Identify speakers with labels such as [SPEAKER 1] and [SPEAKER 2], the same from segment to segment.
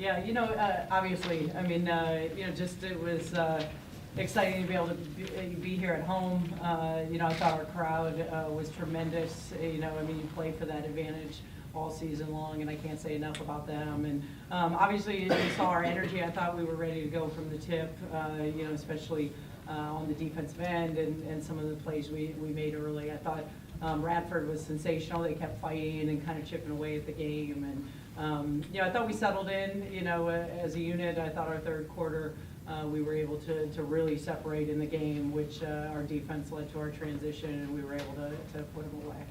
[SPEAKER 1] Yeah, obviously, I mean, just it was exciting to be able to be here at home. I thought our crowd was tremendous. I mean, you play for that advantage all season long, and I can't say enough about them. And obviously, you saw our energy. I thought we were ready to go from the tip, especially on the defensive end and some of the plays we made early. I thought Radford was sensational. They kept fighting and kind of chipping away at the game. And, I thought we settled in, as a unit. I thought our third quarter, we were able to really separate in the game, which our defense led to our transition, and we were able to put them away.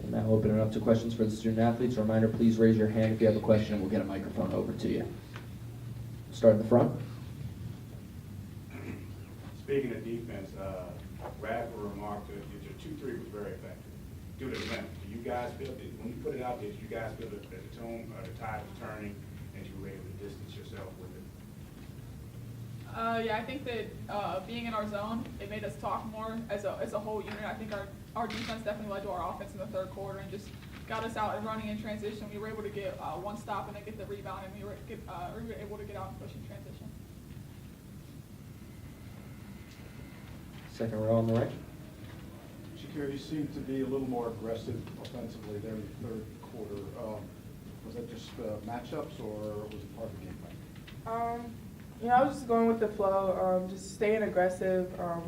[SPEAKER 2] And now open it up to questions for the student athletes. A reminder, please raise your hand if you have a question, and we'll get a microphone over to you. Start in the front.
[SPEAKER 3] Speaking of defense, Radford remarked that your 2-3 was very effective due to the length. Do you guys feel that when you put it out there, do you guys feel that the tone, the tide was turning, and you were able to distance yourself with it?
[SPEAKER 4] Yeah, I think that being in our zone, it made us talk more as a whole unit. I think our defense definitely led to our offense in the third quarter and just got us out and running in transition. We were able to get one stop and then get the rebound, and we were able to get out and push in transition.
[SPEAKER 2] Second row on the right.
[SPEAKER 5] Shakir, you seemed to be a little more aggressive offensively there in the third quarter. Was that just matchups, or was it part of the game plan?
[SPEAKER 6] I was just going with the flow, just staying aggressive. I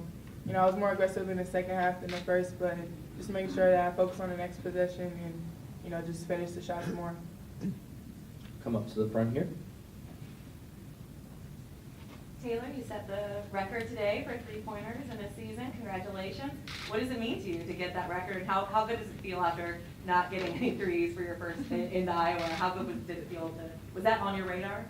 [SPEAKER 6] was more aggressive in the second half than the first, but just making sure that I focus on the next possession and, just finish the shots more.
[SPEAKER 2] Come up to the front here.
[SPEAKER 7] Taylor, you set the record today for three-pointers in a season. Congratulations. What does it mean to you to get that record? How good does it feel after not getting any threes for your first in Iowa? How good did it feel was that on your radar?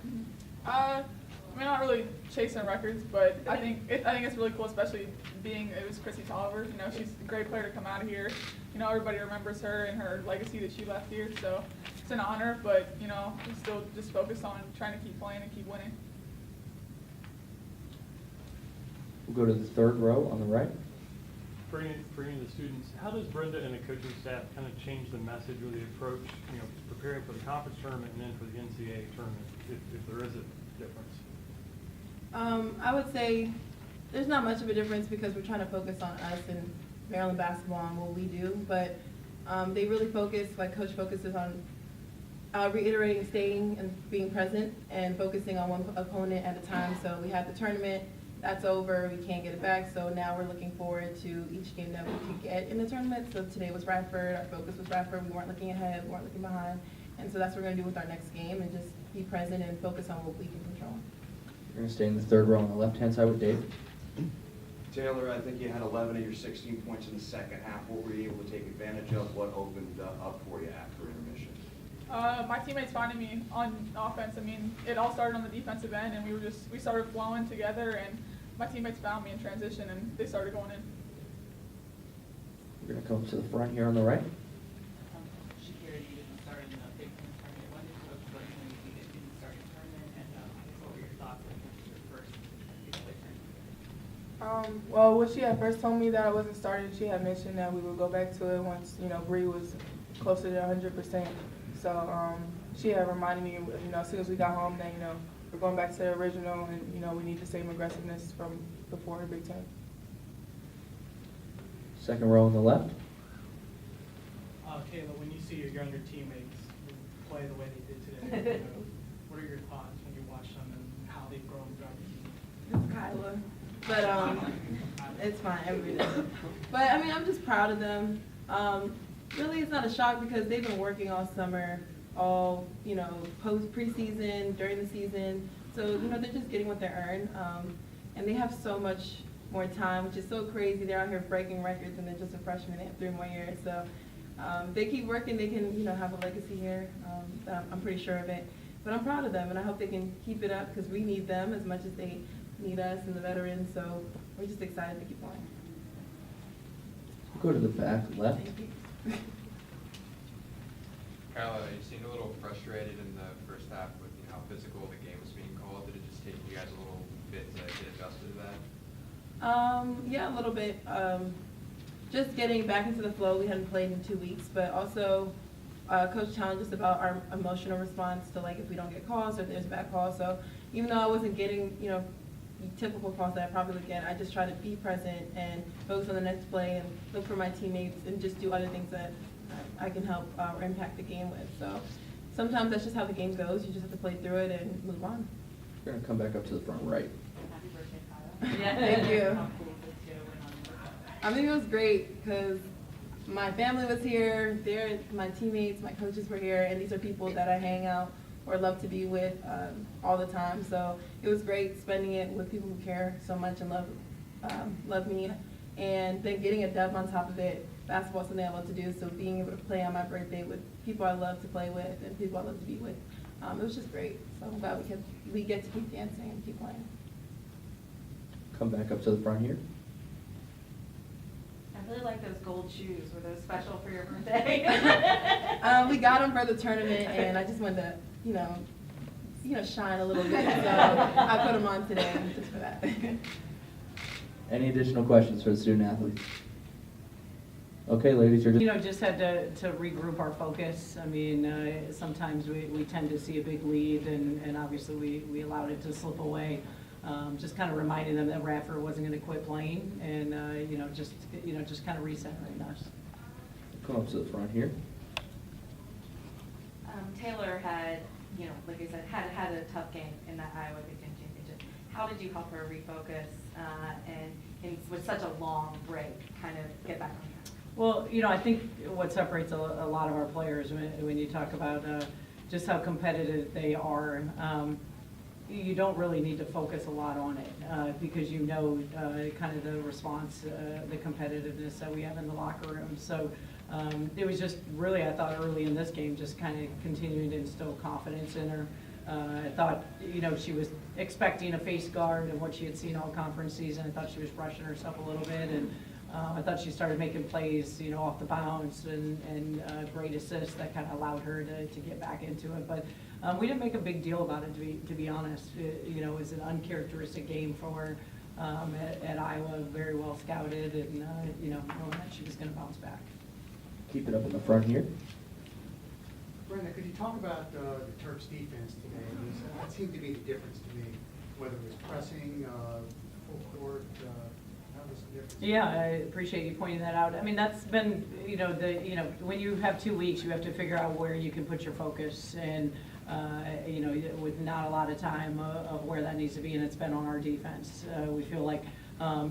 [SPEAKER 4] Not really chasing records, but I think it's really cool, especially being it was Chrissy Tolliver. She's a great player to come out of here. Everybody remembers her and her legacy that she left here, so it's an honor. But we still just focus on trying to keep playing and keep winning.
[SPEAKER 2] We'll go to the third row on the right.
[SPEAKER 8] For any of the students, how does Brenda and the coaching staff kind of change the message or the approach, preparing for the conference tournament and then for the NCAA tournament, if there is a difference?
[SPEAKER 6] I would say there's not much of a difference because we're trying to focus on us and Maryland basketball and what we do, but they really focus, like Coach focuses on reiterating staying and being present and focusing on one opponent at a time. So we had the tournament, that's over, we can't get it back, so now we're looking forward to each game that we could get in the tournament. So today was Radford, our focus was Radford, we weren't looking ahead, we weren't looking behind, and so that's what we're going to do with our next game and just be present and focus on what we can control.
[SPEAKER 2] We're going to stay in the third row on the left-hand side with Dave.
[SPEAKER 9] Taylor, I think you had 11 of your 16 points in the second half. What were you able to take advantage of? What opened up for you after intermission?
[SPEAKER 4] My teammates finding me on offense. It all started on the defensive end, and we started flowing together, and my teammates found me in transition, and they started going in.
[SPEAKER 2] We're going to come to the front here on the right.
[SPEAKER 1] Shakir, you didn't start in the Big Ten tournament. When did Coach Blake know you didn't start in the tournament, and what were your thoughts when your first NCAA tournament?
[SPEAKER 6] Well, when she had first told me that I wasn't starting, she had mentioned that we would go back to it once, Bree was closer to 100%. So she had reminded me, as soon as we got home that, we're going back to the original and, we need the same aggressiveness from before the Big Ten.
[SPEAKER 2] Second row on the left.
[SPEAKER 10] Kayla, when you see your younger teammates play the way they did today, what are your thoughts when you watch them and how they've grown throughout the season?
[SPEAKER 6] It's Kyla, but it's fine, every day. But I'm just proud of them. Really, it's not a shock because they've been working all summer, all post preseason, during the season. So they're just getting what they earn, and they have so much more time, which is so crazy. They're out here breaking records, and they're just a freshman. They have 3 more years, so they keep working. They can have a legacy here. I'm pretty sure of it. But I'm proud of them, and I hope they can keep it up because we need them as much as they need us and the veterans. So we're just excited to keep going.
[SPEAKER 2] We'll go to the back left.
[SPEAKER 6] Thank you.
[SPEAKER 11] Carla, you seemed a little frustrated in the first half with how physical the game was being called. Did it just take you guys a little bit to get adjusted to that?
[SPEAKER 6] Yeah, a little bit. Just getting back into the flow. We hadn't played in 2 weeks, but also Coach challenged us about our emotional response to like if we don't get calls or if there's a bad call. So even though I wasn't getting, you know, typical calls that I probably would get, I just try to be present and focus on the next play and look for my teammates and just do other things that I can help or impact the game with. So sometimes that's just how the game goes. You just have to play through it and move on.
[SPEAKER 2] We're gonna come back up to the front right.
[SPEAKER 7] Happy birthday, Kyle.
[SPEAKER 6] Thank you.
[SPEAKER 10] How cool was it to win on your birthday?
[SPEAKER 6] I think it was great because my family was here, my teammates, my coaches were here, and these are people that I hang out or love to be with all the time. So it was great spending it with people who care so much and love me. And then getting a dub on top of it, basketball is something I love to do. So being able to play on my birthday with people I love to play with and people I love to be with, it was just great. So I'm glad we get to keep dancing and keep playing.
[SPEAKER 2] Come back up to the front here.
[SPEAKER 7] I really like those gold shoes. Were those special for your birthday?
[SPEAKER 6] We got them for the tournament, and I just wanted to, you know, shine a little bit. So I put them on today just for that.
[SPEAKER 2] Any additional questions for the student athletes? Okay, ladies, you're
[SPEAKER 1] You know, just had to regroup our focus. I mean, sometimes we tend to see a big lead, and obviously we allowed it to slip away. Just kind of reminding them that Radford wasn't going to quit playing, and just kind of recentering us.
[SPEAKER 2] Come up to the front here.
[SPEAKER 7] Taylor had, you know, like I said, had a tough game in that Iowa Big Ten Championship. How did you help her refocus and with such a long break, kind of get back on track?
[SPEAKER 1] Well, you know, I think what separates a lot of our players when you talk about just how competitive they are, you don't really need to focus a lot on it because you know kind of the response, the competitiveness that we have in the locker room. So it was just really, I thought early in this game, just kind of continuing to instill confidence in her. I thought, you know, she was expecting a face guard and what she had seen all conference season. I thought she was rushing herself a little bit, and I thought she started making plays, you know, off the bounce and great assists that kind of allowed her to get back into it. But we didn't make a big deal about it, to be honest. You know, it was an uncharacteristic game for her at Iowa, very well scouted, and you know, knowing that she was going to bounce back.
[SPEAKER 2] Keep it up in the front here.
[SPEAKER 12] Brenda, could you talk about the Terps defense today? That seemed to be the difference to me, whether it was pressing, full court, that was the difference.
[SPEAKER 1] Yeah, I appreciate you pointing that out. I mean, that's been, you know, when you have 2 weeks, you have to figure out where you can put your focus, and you know, with not a lot of time of where that needs to be, and it's been on our defense. We feel like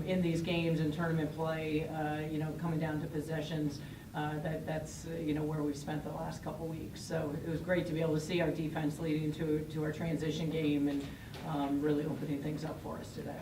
[SPEAKER 1] in these games and tournament play, you know, coming down to possessions, that's you know, where we've spent the last couple weeks. So it was great to be able to see our defense leading to our transition game and really opening things up for us today.